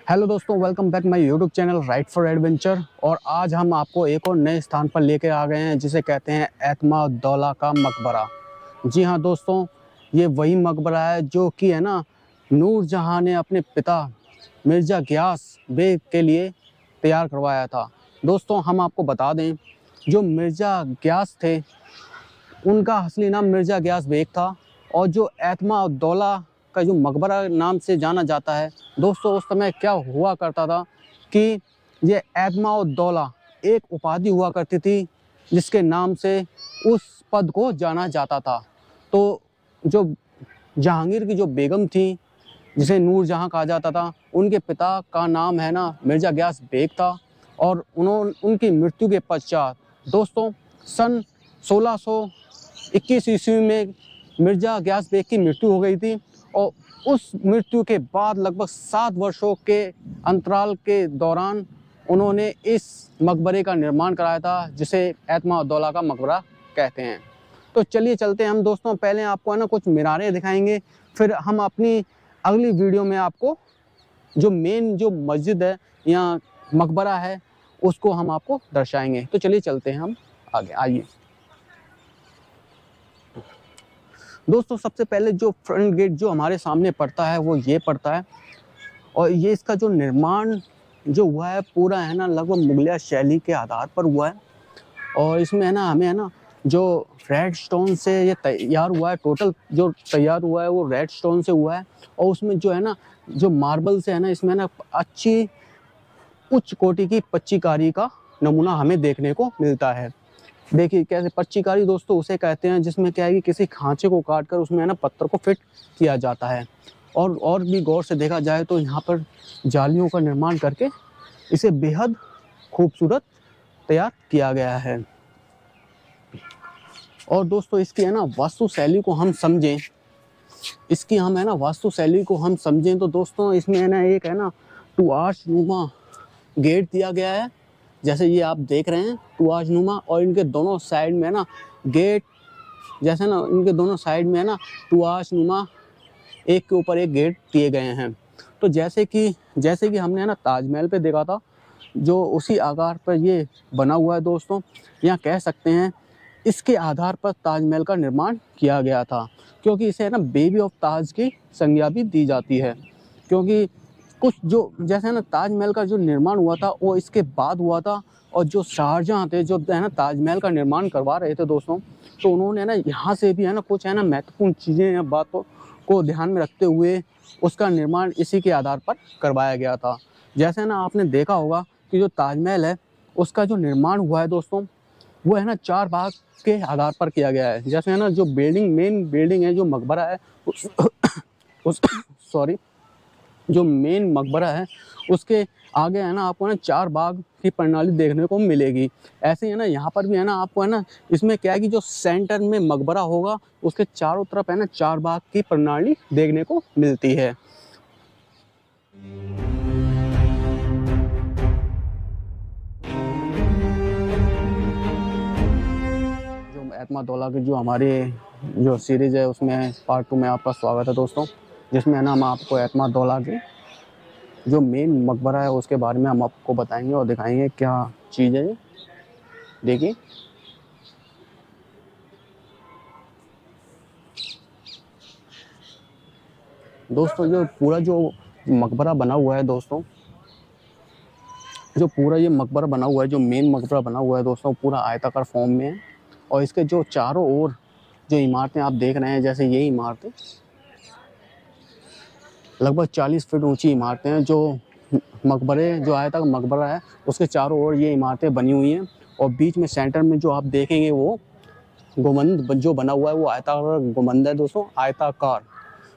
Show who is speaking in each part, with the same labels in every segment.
Speaker 1: Hello दोस्तों, welcome back my YouTube channel right for adventure. और आज हम आपको एक और नए स्थान पर लेके आ गए हैं जिसे कहते हैं एतमाउद्दौला का मकबरा। जी हाँ दोस्तों, ये वही मकबरा है जो कि है ना नूरजहां ने अपने पिता मिर्ज़ा गियास बेग के लिए तैयार करवाया था। दोस्तों हम आपको बता दें, जो मिर्ज़ा गियास थे उनका असली नाम मिर्ज़ा गियास बेग था, और जो एतमाउद्दौला का जो मकबरा नाम से जाना जाता है दोस्तों, उस समय क्या हुआ करता था कि ये एतमाउद्दौला एक उपाधि हुआ करती थी जिसके नाम से उस पद को जाना जाता था। तो जो जहांगीर की जो बेगम थी जिसे नूरजहां कहा जाता था, उनके पिता का नाम है ना मिर्ज़ा गियास बेग था। और उनकी मृत्यु के पश्चात दोस्तों सन 1621 ईस्वी में मिर्ज़ा गियास बेग की मृत्यु हो गई थी। और उस मृत्यु के बाद लगभग 7 वर्षों के अंतराल के दौरान उन्होंने इस मकबरे का निर्माण कराया था जिसे एतमाउद्दौला का मकबरा कहते हैं। तो चलिए चलते हैं हम दोस्तों। पहले आपको है ना कुछ मीनारें दिखाएंगे, फिर हम अपनी अगली वीडियो में आपको जो मेन जो मस्जिद है या मकबरा है उसको हम आपको दर्शाएंगे। तो चलिए चलते हैं हम आगे, आइए दोस्तों। सबसे पहले जो फ्रंट गेट जो हमारे सामने पड़ता है वो ये पड़ता है, और ये इसका जो निर्माण जो हुआ है पूरा है ना लगभग मुगलिया शैली के आधार पर हुआ है। और इसमें है ना हमें है ना जो रेड स्टोन से ये तैयार हुआ है, टोटल जो तैयार हुआ है वो रेड स्टोन से हुआ है। और उसमें जो है ना जो मार्बल से है ना इसमें ना अच्छी उच्च कोटि की पच्चीकारी का नमूना हमें देखने को मिलता है। देखिए कैसे पच्चीकारी दोस्तों उसे कहते हैं जिसमें क्या है कि किसी खांचे को काट कर उसमें है ना पत्थर को फिट किया जाता है। और भी गौर से देखा जाए तो यहाँ पर जालियों का निर्माण करके इसे बेहद खूबसूरत तैयार किया गया है। और दोस्तों इसकी है ना वास्तु शैली को हम समझें, तो दोस्तों इसमें है ना एक है ना 2 आर्च नुमा गेट दिया गया है, जैसे ये आप देख रहे हैं 2 आर्च नुमा। और इनके दोनों साइड में है ना गेट, जैसे ना इनके दोनों साइड में है ना 2 आर्च नुमा एक के ऊपर एक गेट दिए गए हैं। तो जैसे कि हमने है ना ताजमहल पे देखा था, जो उसी आकार पर ये बना हुआ है दोस्तों। यहाँ कह सकते हैं इसके आधार पर ताजमहल का निर्माण किया गया था, क्योंकि इसे है ना बेबी ऑफ ताज की संज्ञा भी दी जाती है। क्योंकि कुछ जो जैसे है ना ताजमहल का जो निर्माण हुआ था वो इसके बाद हुआ था, और जो शाहजहाँ थे जो है ना ताजमहल का निर्माण करवा रहे थे दोस्तों, तो उन्होंने ना यहाँ से भी है ना कुछ है ना महत्वपूर्ण चीज़ें या बातों को ध्यान में रखते हुए उसका निर्माण इसी के आधार पर करवाया गया था। जैसे ना आपने देखा होगा कि जो ताजमहल है उसका जो निर्माण हुआ है दोस्तों, वो है ना 4 भाग के आधार पर किया गया है। जैसे है ना जो मेन बिल्डिंग है जो मकबरा है जो मेन मकबरा है उसके आगे है ना आपको ना 4 भाग की प्रणाली देखने को मिलेगी। ऐसे ही है ना यहाँ पर भी है ना आपको है ना इसमें क्या है कि जो सेंटर में मकबरा होगा उसके चारों तरफ है ना 4 भाग की प्रणाली देखने को मिलती है। जो एतमाउद्दौला की जो हमारी जो सीरीज़ है उसमें पार्ट 2 में आपका स्वागत है दोस्तों, जिसमें है ना हम आपको एतमाउद्दौला की जो मेन मकबरा है उसके बारे में हम आपको बताएंगे और दिखाएंगे क्या चीज़ है ये। देखिए दोस्तों जो पूरा जो मकबरा बना हुआ है दोस्तों, जो पूरा ये मकबरा बना हुआ है, जो मेन मकबरा बना हुआ है दोस्तों, पूरा आयताकार फॉर्म में है। और इसके जो चारों ओर जो इमारतें आप देख रहे हैं, जैसे ये इमारतें लगभग 40 फीट ऊंची इमारतें हैं। जो मकबरे जो आयताकार मकबरा है उसके चारों ओर ये इमारतें बनी हुई हैं। और बीच में सेंटर में जो आप देखेंगे वो गुंबद जो बना हुआ है वो आयताकार गुंबद है दोस्तों, आयताकार।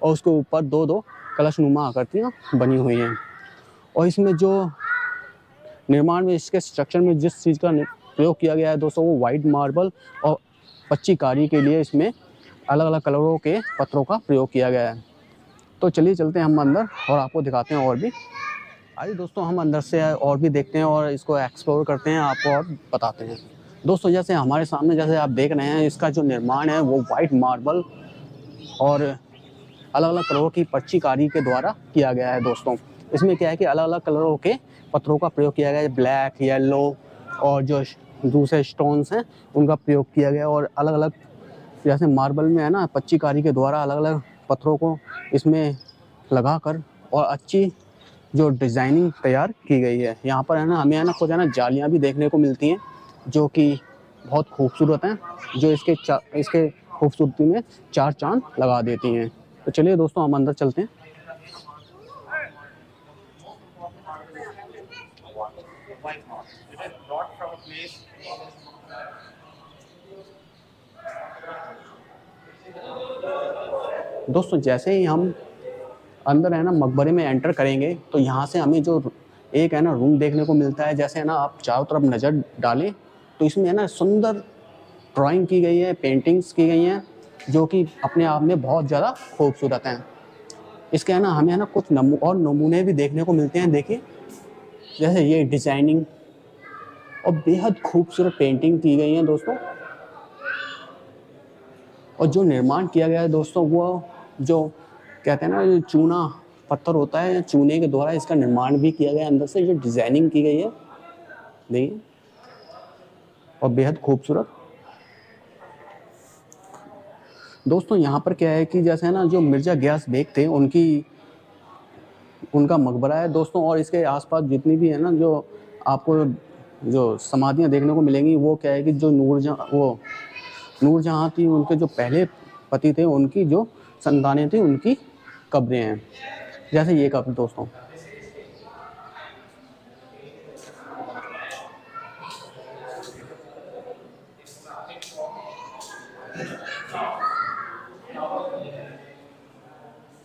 Speaker 1: और उसके ऊपर 2 कलशनुमा आकृतियाँ बनी हुई हैं। और इसमें जो निर्माण में इसके स्ट्रक्चर में जिस चीज़ का प्रयोग किया गया है दोस्तों वो वाइट मार्बल और पच्चीकारी के लिए इसमें अलग अलग कलरों के पत्थरों का प्रयोग किया गया है। तो चलिए चलते हैं हम अंदर और आपको दिखाते हैं और भी। आइए दोस्तों हम अंदर से और भी देखते हैं और इसको एक्सप्लोर करते हैं, आपको और बताते हैं। दोस्तों जैसे हमारे सामने जैसे आप देख रहे हैं इसका जो निर्माण है वो वाइट मार्बल और अलग अलग कलरों की पच्चीकारी के द्वारा किया गया है दोस्तों। इसमें क्या है कि अलग अलग कलरों के पत्थरों का प्रयोग किया गया है, ब्लैक, येलो और जो दूसरे स्टोन्स हैं उनका प्रयोग किया गया, और अलग अलग जैसे मार्बल में है ना पच्चीकारी के द्वारा अलग अलग पत्थरों को इसमें लगाकर और अच्छी जो डिज़ाइनिंग तैयार की गई है। यहाँ पर है ना हमें है ना कुछ है ना जालियाँ भी देखने को मिलती हैं जो कि बहुत खूबसूरत हैं, जो इसके खूबसूरती में चार चांद लगा देती हैं। तो चलिए दोस्तों हम अंदर चलते हैं। दोस्तों जैसे ही हम अंदर है ना मकबरे में एंटर करेंगे तो यहाँ से हमें जो एक है ना रूम देखने को मिलता है। जैसे है ना आप चारों तरफ नज़र डालें तो इसमें है ना सुंदर ड्राइंग की गई है, पेंटिंग्स की गई हैं जो कि अपने आप में बहुत ज़्यादा खूबसूरत हैं। इसके है ना हमें है ना कुछ नमूने भी देखने को मिलते हैं। देखिए जैसे ये डिज़ाइनिंग और बेहद खूबसूरत पेंटिंग की गई है दोस्तों। और जो निर्माण किया गया है दोस्तों वो जो कहते हैं ना जो चूना पत्थर होता है, चूने के द्वारा इसका निर्माण भी किया गया है। अंदर से जो डिज़ाइनिंग की गई है देखिए, और बेहद खूबसूरत। दोस्तों यहाँ पर क्या है कि जैसे है ना जो मिर्ज़ा गियास बेग थे उनका मकबरा है दोस्तों, और इसके आसपास जितनी भी है ना जो आपको जो समाधियाँ देखने को मिलेंगी वो क्या है कि जो नूरजहाँ थी उनके जो पहले पति थे उनकी जो संतानें थी उनकी कब्रें हैं। जैसे ये कब्र दोस्तों।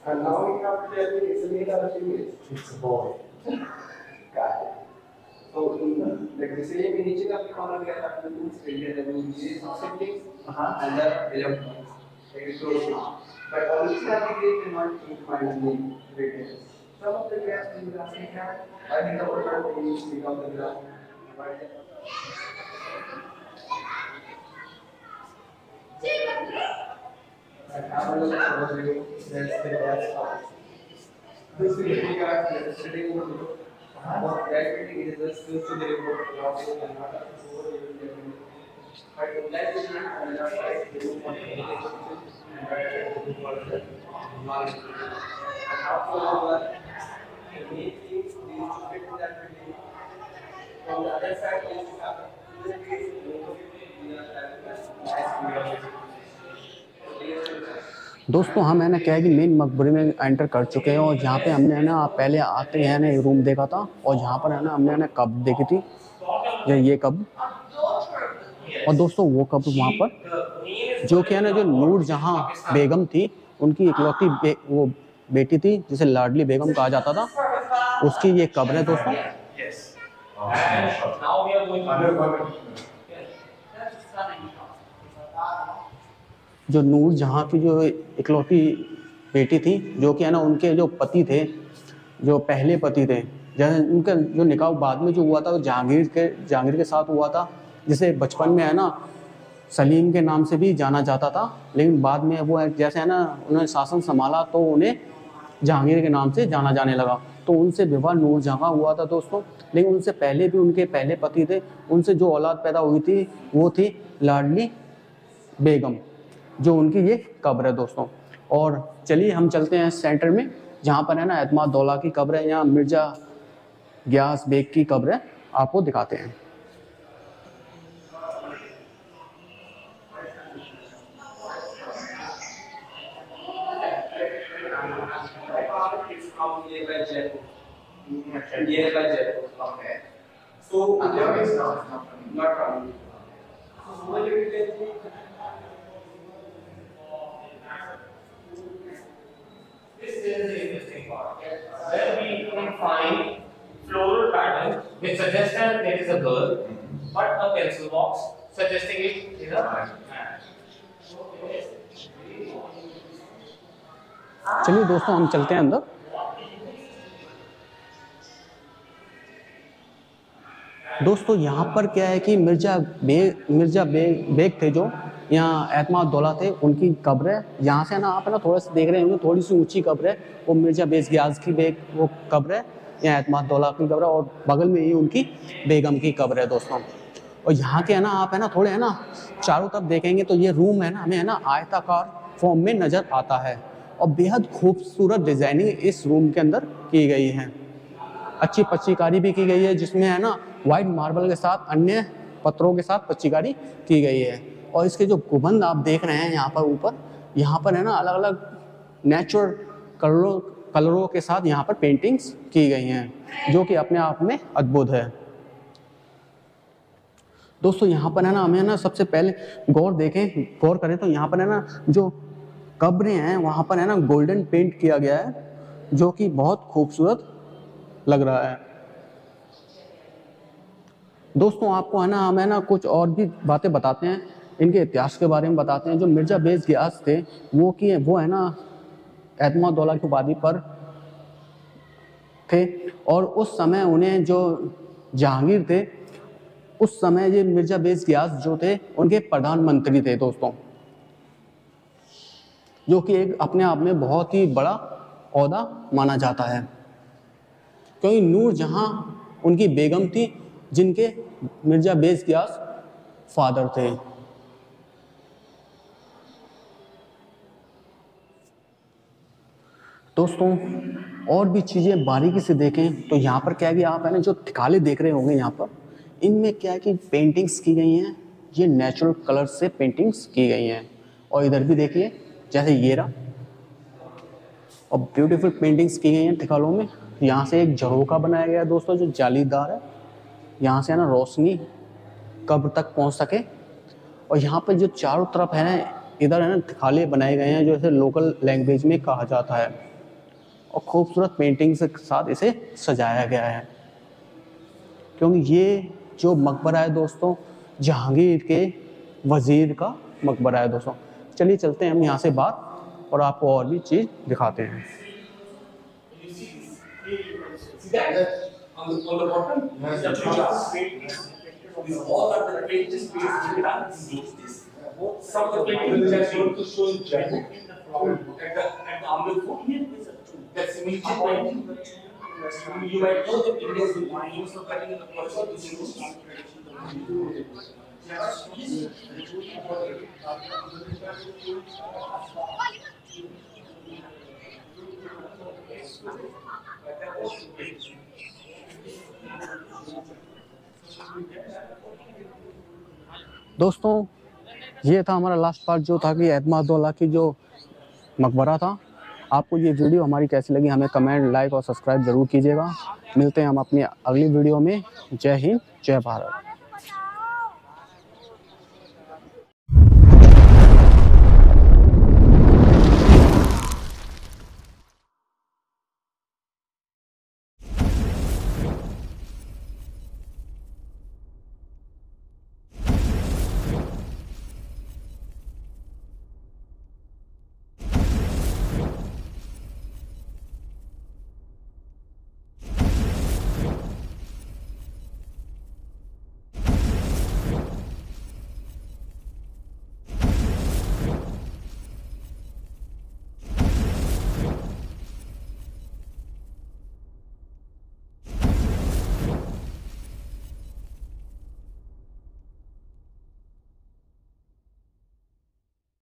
Speaker 2: And now you have to tell me it's a male or a female? It's a boy. Got it. So, like the same image of the corner we are talking about, is siblings and the electrons. Like it goes now. But originally they cannot find the radius. Some of the gas in the plastic can, I think the water is become the glass. And how much of the that's the gas part. This is the gas sitting over the what that building is just to the report not in the but that is not on the side they don't want to and knowledge. And after the main things these to fit in that building. From the other side is to have this case
Speaker 1: दोस्तों हम है ना क्या है कि main मकबरे में enter कर चुके हैं, और जहाँ पे हमने है ना पहले आते हैं ना रूम देखा था, और जहाँ पर है ना हमने है ना कब्र देखी थी, ये कब्र। और दोस्तों वो कब्र वहाँ पर जो कि है ना जो नूरजहाँ बेगम थी उनकी इकलौती वो बेटी थी जिसे लाडली बेगम कहा जाता था, उसकी ये कब्र है दोस्तों। जो नूरजहाँ की जो इकलौती बेटी थी जो कि है ना उनके जो पति थे, जो पहले पति थे, जैसे उनका जो निकाह बाद में जो हुआ था वो जहांगीर के साथ हुआ था, जिसे बचपन में है ना सलीम के नाम से भी जाना जाता था, लेकिन बाद में वो जैसे है ना उन्होंने शासन संभाला तो उन्हें जहांगीर के नाम से जाना जाने लगा। तो उनसे विवाह नूरजहाँ हुआ था दोस्तों, लेकिन उनसे पहले भी उनके पहले पति थे, उनसे जो औलाद पैदा हुई थी वो थी लाडली बेगम, जो उनकी ये कब्र है दोस्तों। और चलिए हम चलते हैं सेंटर में जहाँ पर है ना एतमाद दौला की कब्र है, यहाँ मिर्ज़ा गियास बेग की कब्र है, आपको दिखाते हैं।
Speaker 3: This is the interesting part. Where we can find floral pattern which suggests that there is a girl, but a pencil box suggesting it is a man.
Speaker 1: चलिए दोस्तों हम चलते हैं अंदर। दोस्तों यहाँ पर क्या है कि मिर्ज़ा बेग थे जो यहाँ एतमाद-उद-दौला थे, उनकी कब्र है। यहाँ से ना आप है ना थोड़ा सा देख रहे होंगे, थोड़ी सी ऊंची कब्र है, वो मिर्जा बेस गियास की वो कब्र है, यहाँ एतमाद-उद-दौला की कब्र है, और बगल में ही उनकी बेगम की कब्र है दोस्तों। और यहाँ के है ना आप है ना थोड़े है ना चारों तरफ देखेंगे तो ये रूम है ना हमें है ना आयताकार फॉर्म में नज़र आता है, और बेहद खूबसूरत डिज़ाइनिंग इस रूम के अंदर की गई है। अच्छी पच्चीकारी भी की गई है, जिसमें है ना वाइट मार्बल के साथ अन्य पत्थरों के साथ पच्चीकारी की गई है। और इसके जो गुंबद आप देख रहे हैं यहाँ पर ऊपर, यहाँ पर है ना अलग अलग नेचुरल कलरों के साथ यहाँ पर पेंटिंग्स की गई हैं, जो कि अपने आप में अद्भुत है दोस्तों। यहाँ पर है ना हमें ना सबसे पहले गौर करें तो यहाँ पर है ना जो कब्रें हैं वहाँ पर है ना गोल्डन पेंट किया गया है, जो कि बहुत खूबसूरत लग रहा है दोस्तों। आपको है ना हमें ना कुछ और भी बातें बताते हैं, इनके इतिहास के बारे में बताते हैं। जो मिर्जा बेस गियास थे वो है ना एतमाद-उद-दौला की उपाधि पर थे, और उस समय उन्हें जो जहांगीर थे, उस समय ये मिर्जा बेस गियास जो थे उनके प्रधानमंत्री थे दोस्तों, जो कि एक अपने आप में बहुत ही बड़ा ओहदा माना जाता है, क्योंकि नूरजहां उनकी बेगम थी, जिनके मिर्जा बेस गियास फादर थे। दोस्तों और भी चीज़ें बारीकी से देखें तो यहाँ पर क्या है कि आप है ना जो ठिकाले देख रहे होंगे यहाँ पर, इनमें क्या है कि पेंटिंग्स की गई हैं, ये नेचुरल कलर से पेंटिंग्स की गई हैं। और इधर भी देखिए जैसे ये रहा, और ब्यूटीफुल पेंटिंग्स की गई हैं ठिकालों में। यहाँ से एक झरोका बनाया गया है दोस्तों, जो जालीदार है, यहाँ से है ना रोशनी कब्र तक पहुँच सके। और यहाँ पर जो चारों तरफ है ना, इधर है ना ठिकाले बनाए गए हैं, जो इसे लोकल लैंग्वेज में कहा जाता है, और खूबसूरत पेंटिंग्स के साथ इसे सजाया गया है, क्योंकि ये जो मकबरा है दोस्तों जहांगीर के वजीर का मकबरा है दोस्तों। चलिए चलते हैं हम यहाँ से बाहर और आपको और भी चीज़ दिखाते हैं।
Speaker 3: That's immediate painting. You might know that India is famous for cutting in the forest using this.
Speaker 1: दोस्तों ये था हमारा लास्ट पार्ट, जो था कि एतमाद-उद-दौला की जो मकबरा था। आपको ये वीडियो हमारी कैसी लगी हमें कमेंट, लाइक और सब्सक्राइब जरूर कीजिएगा। मिलते हैं हम अपनी अगली वीडियो में। जय हिंद, जय भारत।